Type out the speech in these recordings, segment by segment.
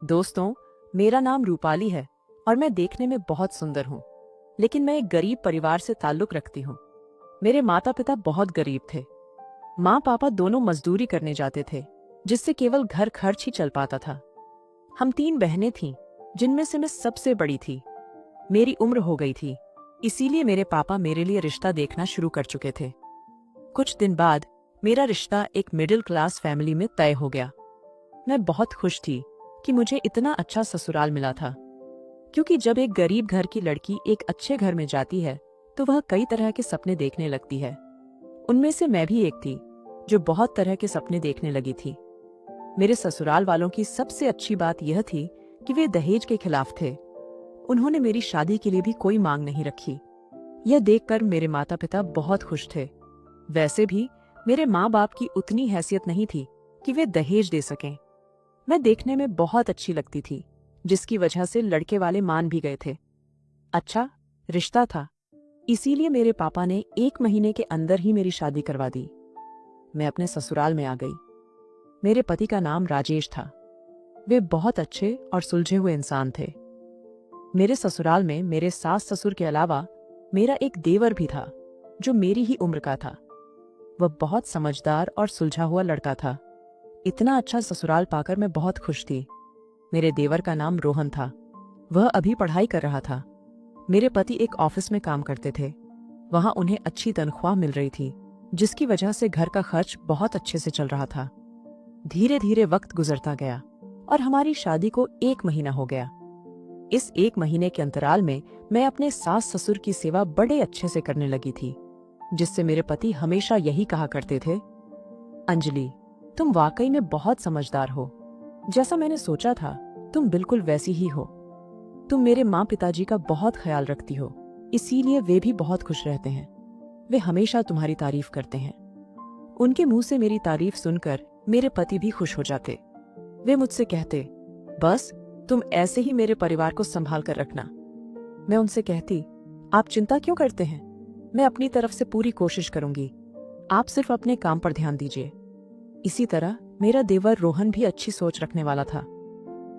दोस्तों, मेरा नाम रूपाली है और मैं देखने में बहुत सुंदर हूँ। लेकिन मैं एक गरीब परिवार से ताल्लुक रखती हूँ। मेरे माता पिता बहुत गरीब थे। माँ पापा दोनों मजदूरी करने जाते थे, जिससे केवल घर खर्च ही चल पाता था। हम 3 बहनें थीं, जिनमें से मैं सबसे बड़ी थी। मेरी उम्र हो गई थी, इसीलिए मेरे पापा मेरे लिए रिश्ता देखना शुरू कर चुके थे। कुछ दिन बाद मेरा रिश्ता एक मिडिल क्लास फैमिली में तय हो गया। मैं बहुत खुश थी कि मुझे इतना अच्छा ससुराल मिला था, क्योंकि जब एक गरीब घर की लड़की एक अच्छे घर में जाती है तो वह कई तरह के सपने देखने लगती है। उनमें से मैं भी एक थी जो बहुत तरह के सपने देखने लगी थी। मेरे ससुराल वालों की सबसे अच्छी बात यह थी कि वे दहेज के खिलाफ थे। उन्होंने मेरी शादी के लिए भी कोई मांग नहीं रखी। यह देखकर मेरे माता पिता बहुत खुश थे। वैसे भी मेरे माँ बाप की उतनी हैसियत नहीं थी कि वे दहेज दे सकें। मैं देखने में बहुत अच्छी लगती थी, जिसकी वजह से लड़के वाले मान भी गए थे। अच्छा रिश्ता था, इसीलिए मेरे पापा ने 1 महीने के अंदर ही मेरी शादी करवा दी। मैं अपने ससुराल में आ गई। मेरे पति का नाम राजेश था। वे बहुत अच्छे और सुलझे हुए इंसान थे। मेरे ससुराल में मेरे सास ससुर के अलावा मेरा एक देवर भी था, जो मेरी ही उम्र का था। वह बहुत समझदार और सुलझा हुआ लड़का था। इतना अच्छा ससुराल पाकर मैं बहुत खुश थी। मेरे देवर का नाम रोहन था। वह अभी पढ़ाई कर रहा था। मेरे पति एक ऑफिस में काम करते थे। वहां उन्हें अच्छी तनख्वाह मिल रही थी, जिसकी वजह से घर का खर्च बहुत अच्छे से चल रहा था। धीरे धीरे वक्त गुजरता गया और हमारी शादी को 1 महीना हो गया। इस 1 महीने के अंतराल में मैं अपने सास ससुर की सेवा बड़े अच्छे से करने लगी थी, जिससे मेरे पति हमेशा यही कहा करते थे, अंजलि, तुम वाकई में बहुत समझदार हो। जैसा मैंने सोचा था तुम बिल्कुल वैसी ही हो। तुम मेरे माँ पिताजी का बहुत ख्याल रखती हो, इसीलिए वे भी बहुत खुश रहते हैं। वे हमेशा तुम्हारी तारीफ करते हैं। उनके मुंह से मेरी तारीफ सुनकर मेरे पति भी खुश हो जाते। वे मुझसे कहते, बस तुम ऐसे ही मेरे परिवार को संभाल कर रखना। मैं उनसे कहती, आप चिंता क्यों करते हैं? मैं अपनी तरफ से पूरी कोशिश करूंगी। आप सिर्फ अपने काम पर ध्यान दीजिए। इसी तरह मेरा देवर रोहन भी अच्छी सोच रखने वाला था।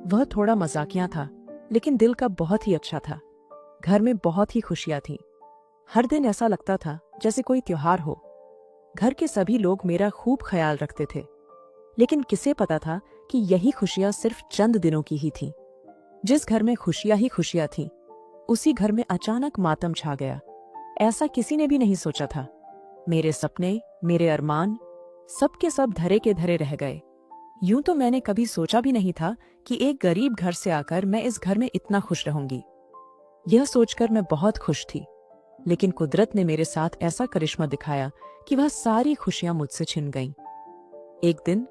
वह थोड़ा मजाकिया था, लेकिन दिल का बहुत ही अच्छा था। घर में बहुत ही खुशियां थीं। हर दिन ऐसा लगता था जैसे कोई त्योहार हो। घर के सभी लोग मेरा खूब ख्याल रखते थे, लेकिन किसे पता था कि यही खुशियां सिर्फ चंद दिनों की ही थीं। जिस घर में खुशियां ही खुशियां थीं, उसी घर में अचानक मातम छा गया। ऐसा किसी ने भी नहीं सोचा था। मेरे सपने, मेरे अरमान, सब के सब धरे के धरे रह गए। यूं तो मैंने कभी सोचा भी नहीं था कि एक गरीब घर से आकर मैं इस घर में इतना खुश रहूंगी। यह सोचकर मैं बहुत खुश थी, लेकिन कुदरत ने मेरे साथ ऐसा करिश्मा दिखाया कि वह सारी खुशियां मुझसे छिन गईं। एक दिन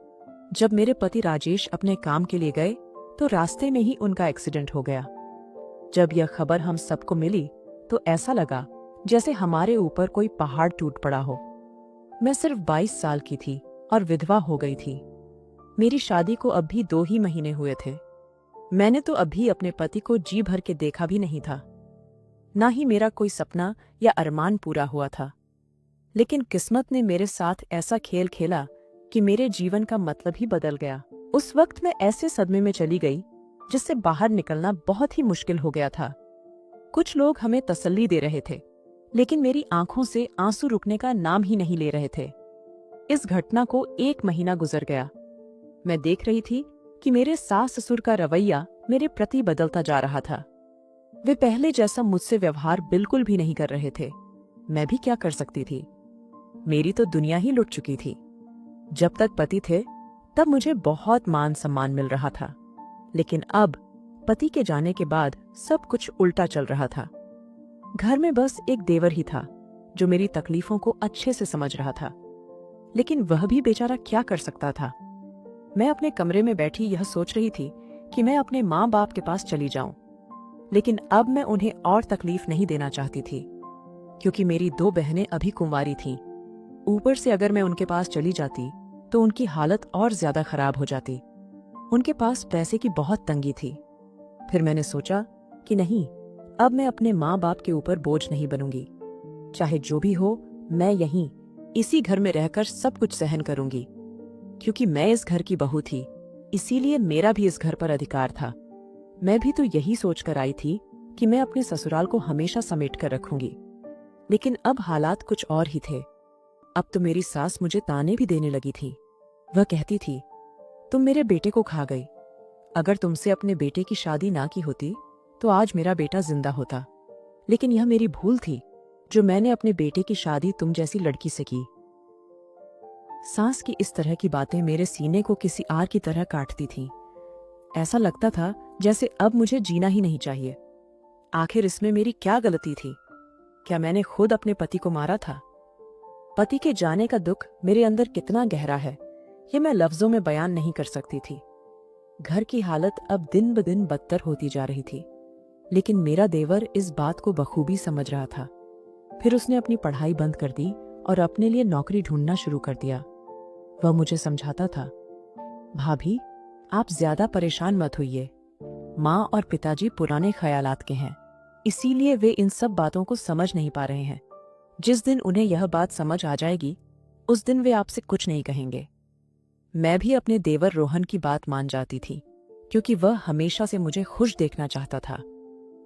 जब मेरे पति राजेश अपने काम के लिए गए तो रास्ते में ही उनका एक्सीडेंट हो गया। जब यह खबर हम सबको मिली तो ऐसा लगा जैसे हमारे ऊपर कोई पहाड़ टूट पड़ा हो। मैं सिर्फ 22 साल की थी और विधवा हो गई थी। मेरी शादी को अब भी 2 ही महीने हुए थे। मैंने तो अभी अपने पति को जी भर के देखा भी नहीं था। ना ही मेरा कोई सपना या अरमान पूरा हुआ था। लेकिन किस्मत ने मेरे साथ ऐसा खेल खेला कि मेरे जीवन का मतलब ही बदल गया। उस वक्त मैं ऐसे सदमे में चली गई जिससे बाहर निकलना बहुत ही मुश्किल हो गया था। कुछ लोग हमें तसल्ली दे रहे थे, लेकिन मेरी आंखों से आंसू रुकने का नाम ही नहीं ले रहे थे। इस घटना को 1 महीना गुजर गया। मैं देख रही थी कि मेरे सास ससुर का रवैया मेरे प्रति बदलता जा रहा था। वे पहले जैसा मुझसे व्यवहार बिल्कुल भी नहीं कर रहे थे। मैं भी क्या कर सकती थी? मेरी तो दुनिया ही लुट चुकी थी। जब तक पति थे तब मुझे बहुत मान सम्मान मिल रहा था, लेकिन अब पति के जाने के बाद सब कुछ उल्टा चल रहा था। घर में बस एक देवर ही था जो मेरी तकलीफों को अच्छे से समझ रहा था, लेकिन वह भी बेचारा क्या कर सकता था। मैं अपने कमरे में बैठी यह सोच रही थी कि मैं अपने माँ बाप के पास चली जाऊं, लेकिन अब मैं उन्हें और तकलीफ नहीं देना चाहती थी, क्योंकि मेरी 2 बहनें अभी कुंवारी थीं। ऊपर से अगर मैं उनके पास चली जाती तो उनकी हालत और ज्यादा खराब हो जाती। उनके पास पैसे की बहुत तंगी थी। फिर मैंने सोचा कि नहीं, अब मैं अपने माँ बाप के ऊपर बोझ नहीं बनूंगी। चाहे जो भी हो, मैं यहीं इसी घर में रहकर सब कुछ सहन करूंगी, क्योंकि मैं इस घर की बहू थी इसीलिए मेरा भी इस घर पर अधिकार था। मैं भी तो यही सोचकर आई थी कि मैं अपने ससुराल को हमेशा समेट कर रखूंगी। लेकिन अब हालात कुछ और ही थे। अब तो मेरी सास मुझे ताने भी देने लगी थी। वह कहती थी, तुम मेरे बेटे को खा गई। अगर तुमसे अपने बेटे की शादी ना की होती तो आज मेरा बेटा जिंदा होता। लेकिन यह मेरी भूल थी जो मैंने अपने बेटे की शादी तुम जैसी लड़की से की। सास की इस तरह की बातें मेरे सीने को किसी आग की तरह काटती थीं। ऐसा लगता था जैसे अब मुझे जीना ही नहीं चाहिए। आखिर इसमें मेरी क्या गलती थी? क्या मैंने खुद अपने पति को मारा था? पति के जाने का दुख मेरे अंदर कितना गहरा है, ये मैं लफ्जों में बयान नहीं कर सकती थी। घर की हालत अब दिन ब दिन बदतर होती जा रही थी, लेकिन मेरा देवर इस बात को बखूबी समझ रहा था। फिर उसने अपनी पढ़ाई बंद कर दी और अपने लिए नौकरी ढूंढना शुरू कर दिया। वह मुझे समझाता था, भाभी, आप ज्यादा परेशान मत होइए। माँ और पिताजी पुराने ख्यालात के हैं, इसीलिए वे इन सब बातों को समझ नहीं पा रहे हैं। जिस दिन उन्हें यह बात समझ आ जाएगी, उस दिन वे आपसे कुछ नहीं कहेंगे। मैं भी अपने देवर रोहन की बात मान जाती थी, क्योंकि वह हमेशा से मुझे खुश देखना चाहता था।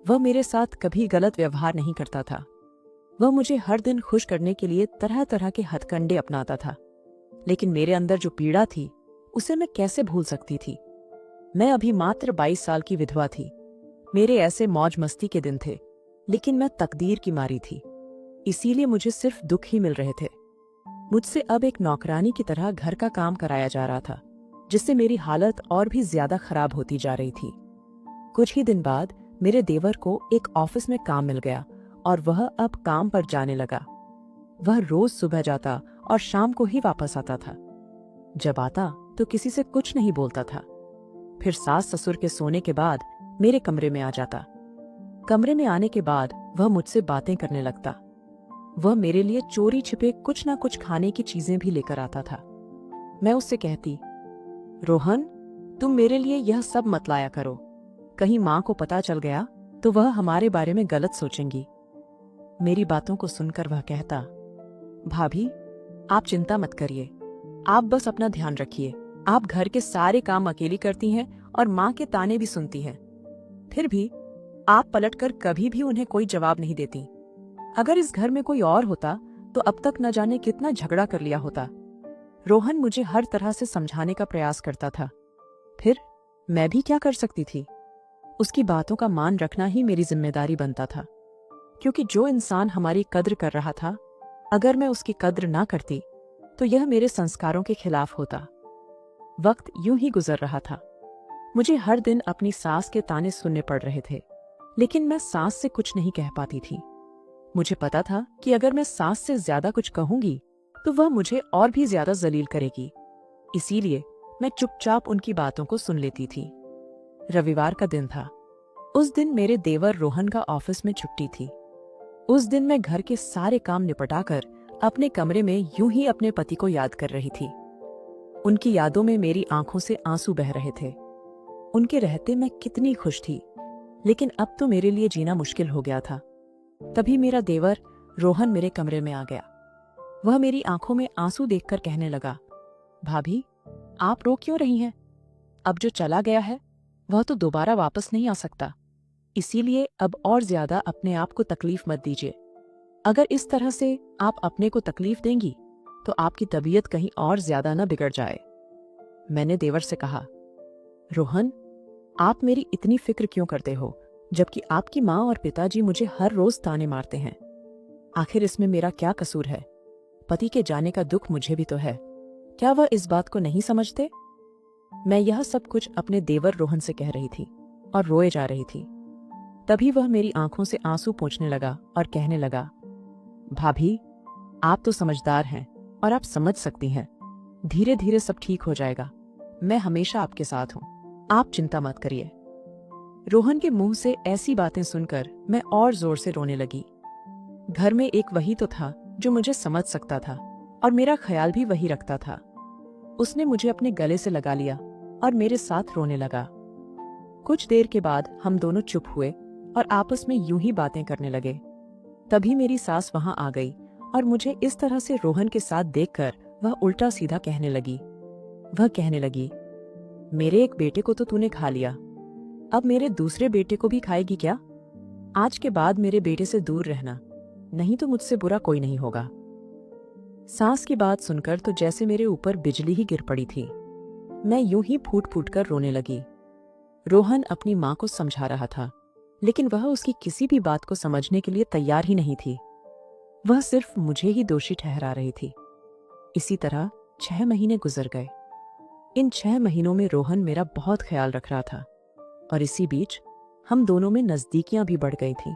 वह मेरे साथ कभी गलत व्यवहार नहीं करता था। वह मुझे हर दिन खुश करने के लिए तरह तरह के हथकंडे अपनाता था। लेकिन मेरे अंदर जो पीड़ा थी, उसे मैं कैसे भूल सकती थी? मैं अभी मात्र 22 साल की विधवा थी। मेरे ऐसे मौज मस्ती के दिन थे, लेकिन मैं तकदीर की मारी थी। इसीलिए मुझे सिर्फ दुख ही मिल रहे थे। मुझसे अब एक नौकरानी की तरह घर का काम कराया जा रहा था, जिससे मेरी हालत और भी ज्यादा खराब होती जा रही थी। कुछ ही दिन बाद मेरे देवर को एक ऑफिस में काम मिल गया और वह अब काम पर जाने लगा। वह रोज सुबह जाता और शाम को ही वापस आता था। जब आता तो किसी से कुछ नहीं बोलता था। फिर सास ससुर के सोने के बाद मेरे कमरे में आ जाता। कमरे में आने के बाद वह मुझसे बातें करने लगता। वह मेरे लिए चोरी छिपे कुछ ना कुछ खाने की चीजें भी लेकर आता था। मैं उससे कहती, रोहन, तुम मेरे लिए यह सब मत लाया करो। कहीं माँ को पता चल गया तो वह हमारे बारे में गलत सोचेंगी। मेरी बातों को सुनकर वह कहता, भाभी, आप चिंता मत करिए। आप बस अपना ध्यान रखिए। आप घर के सारे काम अकेली करती हैं और माँ के ताने भी सुनती हैं। फिर भी आप पलटकर कभी भी उन्हें कोई जवाब नहीं देती। अगर इस घर में कोई और होता तो अब तक न जाने कितना झगड़ा कर लिया होता। रोहन मुझे हर तरह से समझाने का प्रयास करता था। फिर मैं भी क्या कर सकती थी? उसकी बातों का मान रखना ही मेरी जिम्मेदारी बनता था, क्योंकि जो इंसान हमारी कद्र कर रहा था, अगर मैं उसकी कद्र ना करती तो यह मेरे संस्कारों के खिलाफ होता। वक्त यूं ही गुजर रहा था। मुझे हर दिन अपनी सास के ताने सुनने पड़ रहे थे, लेकिन मैं सास से कुछ नहीं कह पाती थी। मुझे पता था कि अगर मैं सास से ज्यादा कुछ कहूंगी तो वह मुझे और भी ज्यादा जलील करेगी। इसीलिए मैं चुपचाप उनकी बातों को सुन लेती थी। रविवार का दिन था। उस दिन मेरे देवर रोहन का ऑफिस में छुट्टी थी। उस दिन मैं घर के सारे काम निपटाकर अपने कमरे में यूं ही अपने पति को याद कर रही थी। उनकी यादों में मेरी आंखों से आंसू बह रहे थे। उनके रहते मैं कितनी खुश थी, लेकिन अब तो मेरे लिए जीना मुश्किल हो गया था। तभी मेरा देवर रोहन मेरे कमरे में आ गया। वह मेरी आंखों में आंसू देखकर कहने लगा, भाभी, आप रो क्यों रही हैं? अब जो चला गया है वह तो दोबारा वापस नहीं आ सकता। इसीलिए अब और ज्यादा अपने आप को तकलीफ मत दीजिए। अगर इस तरह से आप अपने को तकलीफ देंगी तो आपकी तबीयत कहीं और ज्यादा न बिगड़ जाए। मैंने देवर से कहा, रोहन, आप मेरी इतनी फिक्र क्यों करते हो, जबकि आपकी माँ और पिताजी मुझे हर रोज ताने मारते हैं। आखिर इसमें मेरा क्या कसूर है? पति के जाने का दुख मुझे भी तो है। क्या वह इस बात को नहीं समझते? मैं यह सब कुछ अपने देवर रोहन से कह रही थी और रोए जा रही थी। तभी वह मेरी आंखों से आंसू पोंछने लगा और कहने लगा, भाभी, आप तो समझदार हैं और आप समझ सकती हैं। धीरे धीरे सब ठीक हो जाएगा। मैं हमेशा आपके साथ हूं। आप चिंता मत करिए। रोहन के मुंह से ऐसी बातें सुनकर मैं और जोर से रोने लगी। घर में एक वही तो था जो मुझे समझ सकता था और मेरा ख्याल भी वही रखता था। उसने मुझे अपने गले से लगा लिया और मेरे साथ रोने लगा। कुछ देर के बाद हम दोनों चुप हुए और आपस में यूं ही बातें करने लगे। तभी मेरी सास वहां आ गई और मुझे इस तरह से रोहन के साथ देखकर वह उल्टा सीधा कहने लगी। वह कहने लगी, मेरे एक बेटे को तो तूने खा लिया, अब मेरे दूसरे बेटे को भी खाएगी क्या? आज के बाद मेरे बेटे से दूर रहना, नहीं तो मुझसे बुरा कोई नहीं होगा। सास की बात सुनकर तो जैसे मेरे ऊपर बिजली ही गिर पड़ी थी। मैं यूं ही फूट फूट कर रोने लगी। रोहन अपनी माँ को समझा रहा था, लेकिन वह उसकी किसी भी बात को समझने के लिए तैयार ही नहीं थी। वह सिर्फ मुझे ही दोषी ठहरा रही थी। इसी तरह 6 महीने गुजर गए। इन 6 महीनों में रोहन मेरा बहुत ख्याल रख रहा था, और इसी बीच हम दोनों में नजदीकियां भी बढ़ गई थीं।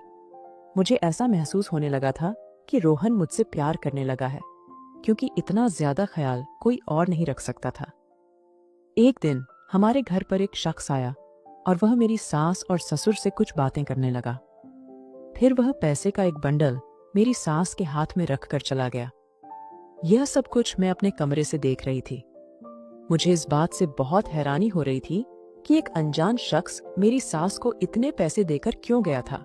मुझे ऐसा महसूस होने लगा था कि रोहन मुझसे प्यार करने लगा है, क्योंकि इतना ज्यादा ख्याल कोई और नहीं रख सकता था। एक दिन हमारे घर पर एक शख्स आया और वह मेरी सास और ससुर से कुछ बातें करने लगा। फिर वह पैसे का एक बंडल मेरी सास के हाथ में रखकर चला गया। यह सब कुछ मैं अपने कमरे से देख रही थी। मुझे इस बात से बहुत हैरानी हो रही थी कि एक अनजान शख्स मेरी सास को इतने पैसे देकर क्यों गया था।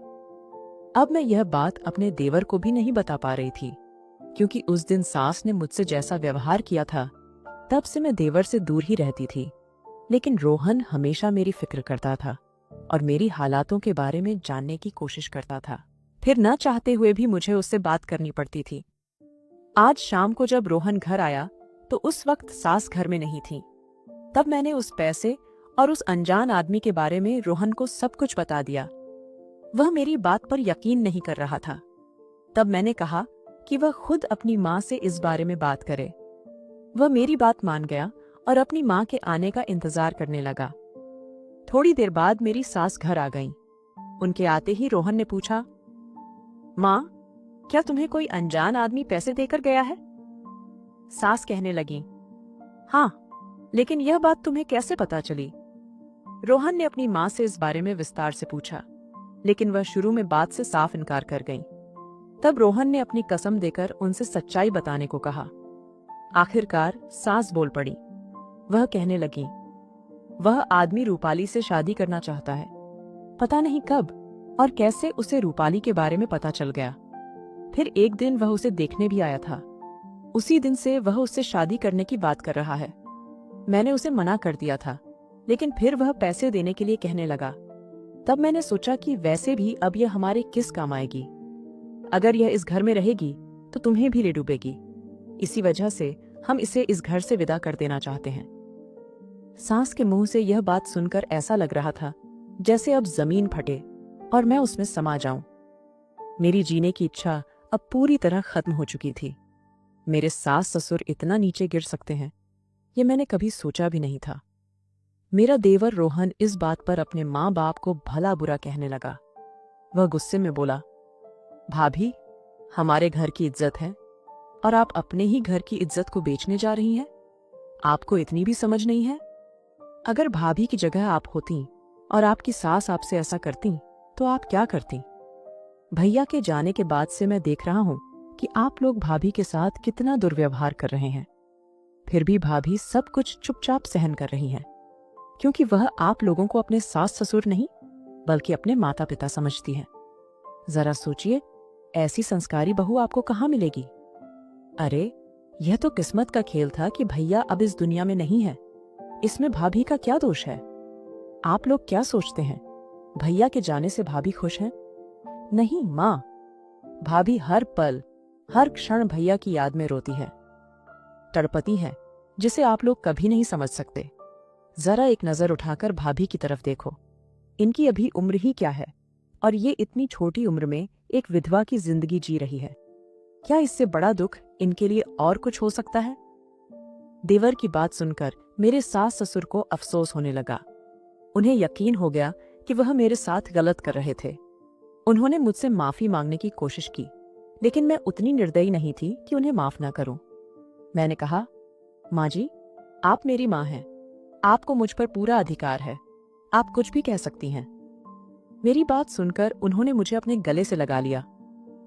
अब मैं यह बात अपने देवर को भी नहीं बता पा रही थी, क्योंकि उस दिन सास ने मुझसे जैसा व्यवहार किया था, तब से मैं देवर से दूर ही रहती थी। लेकिन रोहन हमेशा मेरी फिक्र करता था और मेरी हालातों के बारे में जानने की कोशिश करता था। फिर न चाहते हुए भी मुझे उससे बात करनी पड़ती थी। आज शाम को जब रोहन घर आया तो उस वक्त सास घर में नहीं थी। तब मैंने उस पैसे और उस अनजान आदमी के बारे में रोहन को सब कुछ बता दिया। वह मेरी बात पर यकीन नहीं कर रहा था। तब मैंने कहा कि वह खुद अपनी माँ से इस बारे में बात करे। वह मेरी बात मान गया और अपनी माँ के आने का इंतजार करने लगा। थोड़ी देर बाद मेरी सास घर आ गईं। उनके आते ही रोहन ने पूछा, माँ, क्या तुम्हें कोई अनजान आदमी पैसे देकर गया है? सास कहने लगी, हाँ, लेकिन यह बात तुम्हें कैसे पता चली? रोहन ने अपनी माँ से इस बारे में विस्तार से पूछा, लेकिन वह शुरू में बात से साफ इनकार कर गईं। तब रोहन ने अपनी कसम देकर उनसे सच्चाई बताने को कहा। आखिरकार सास बोल पड़ी। वह कहने लगी, वह आदमी रूपाली से शादी करना चाहता है। पता नहीं कब और कैसे उसे रूपाली के बारे में पता चल गया। फिर एक दिन वह उसे देखने भी आया था। उसी दिन से वह उससे शादी करने की बात कर रहा है। मैंने उसे मना कर दिया था, लेकिन फिर वह पैसे देने के लिए कहने लगा। तब मैंने सोचा कि वैसे भी अब यह हमारे किस काम आएगी। अगर यह इस घर में रहेगी तो तुम्हें भी ले डूबेगी। इसी वजह से हम इसे इस घर से विदा कर देना चाहते हैं। सास के मुंह से यह बात सुनकर ऐसा लग रहा था जैसे अब जमीन फटे और मैं उसमें समा जाऊं। मेरी जीने की इच्छा अब पूरी तरह खत्म हो चुकी थी। मेरे सास ससुर इतना नीचे गिर सकते हैं, ये मैंने कभी सोचा भी नहीं था। मेरा देवर रोहन इस बात पर अपने माँ बाप को भला बुरा कहने लगा। वह गुस्से में बोला, भाभी, हमारे घर की इज्जत है और आप अपने ही घर की इज्जत को बेचने जा रही हैं? आपको इतनी भी समझ नहीं है? अगर भाभी की जगह आप होती और आपकी सास आपसे ऐसा करती तो आप क्या करती? भैया के जाने के बाद से मैं देख रहा हूं कि आप लोग भाभी के साथ कितना दुर्व्यवहार कर रहे हैं। फिर भी भाभी सब कुछ चुपचाप सहन कर रही हैं, क्योंकि वह आप लोगों को अपने सास ससुर नहीं बल्कि अपने माता पिता समझती है। जरा सोचिए, ऐसी संस्कारी बहू आपको कहाँ मिलेगी? अरे, यह तो किस्मत का खेल था कि भैया अब इस दुनिया में नहीं है। इसमें भाभी का क्या दोष है? आप लोग क्या सोचते हैं, भैया के जाने से भाभी खुश हैं? नहीं माँ, भाभी हर पल हर क्षण भैया की याद में रोती है, तड़पती है, जिसे आप लोग कभी नहीं समझ सकते। जरा एक नजर उठाकर भाभी की तरफ देखो। इनकी अभी उम्र ही क्या है और ये इतनी छोटी उम्र में एक विधवा की जिंदगी जी रही है। क्या इससे बड़ा दुख इनके लिए और कुछ हो सकता है? देवर की बात सुनकर मेरे सास ससुर को अफसोस होने लगा। उन्हें यकीन हो गया कि वह मेरे साथ गलत कर रहे थे। उन्होंने मुझसे माफी मांगने की कोशिश की, लेकिन मैं उतनी निर्दयी नहीं थी कि उन्हें माफ ना करूं। मैंने कहा, माँ जी, आप मेरी माँ हैं, आपको मुझ पर पूरा अधिकार है, आप कुछ भी कह सकती हैं। मेरी बात सुनकर उन्होंने मुझे अपने गले से लगा लिया।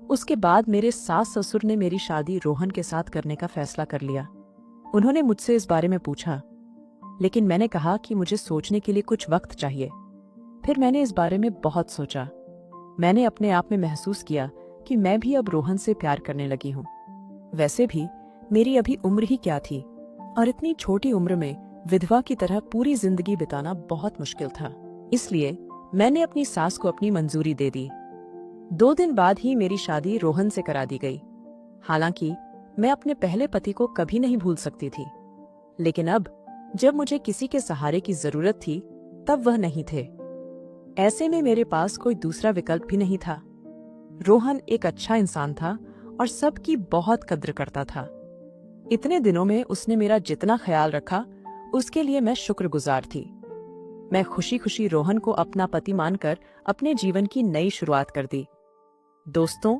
उसके बाद मेरे सास ससुर ने मेरी शादी रोहन के साथ करने का फैसला कर लिया। उन्होंने मुझसे इस बारे में पूछा, लेकिन मैंने कहा कि मुझे सोचने के लिए कुछ वक्त चाहिए। फिर मैंने इस बारे में बहुत सोचा। मैंने अपने आप में महसूस किया कि मैं भी अब रोहन से प्यार करने लगी हूँ। वैसे भी मेरी अभी उम्र ही क्या थी और इतनी छोटी उम्र में विधवा की तरह पूरी जिंदगी बिताना बहुत मुश्किल था। इसलिए मैंने अपनी सास को अपनी मंजूरी दे दी। 2 दिन बाद ही मेरी शादी रोहन से करा दी गई। हालांकि मैं अपने पहले पति को कभी नहीं भूल सकती थी, लेकिन अब जब मुझे किसी के सहारे की जरूरत थी तब वह नहीं थे। ऐसे में मेरे पास कोई दूसरा विकल्प भी नहीं था। रोहन एक अच्छा इंसान था और सबकी बहुत कद्र करता था। इतने दिनों में उसने मेरा जितना ख्याल रखा उसके लिए मैं शुक्रगुजार थी। मैं खुशी खुशी रोहन को अपना पति मानकर अपने जीवन की नई शुरुआत कर दी। दोस्तों,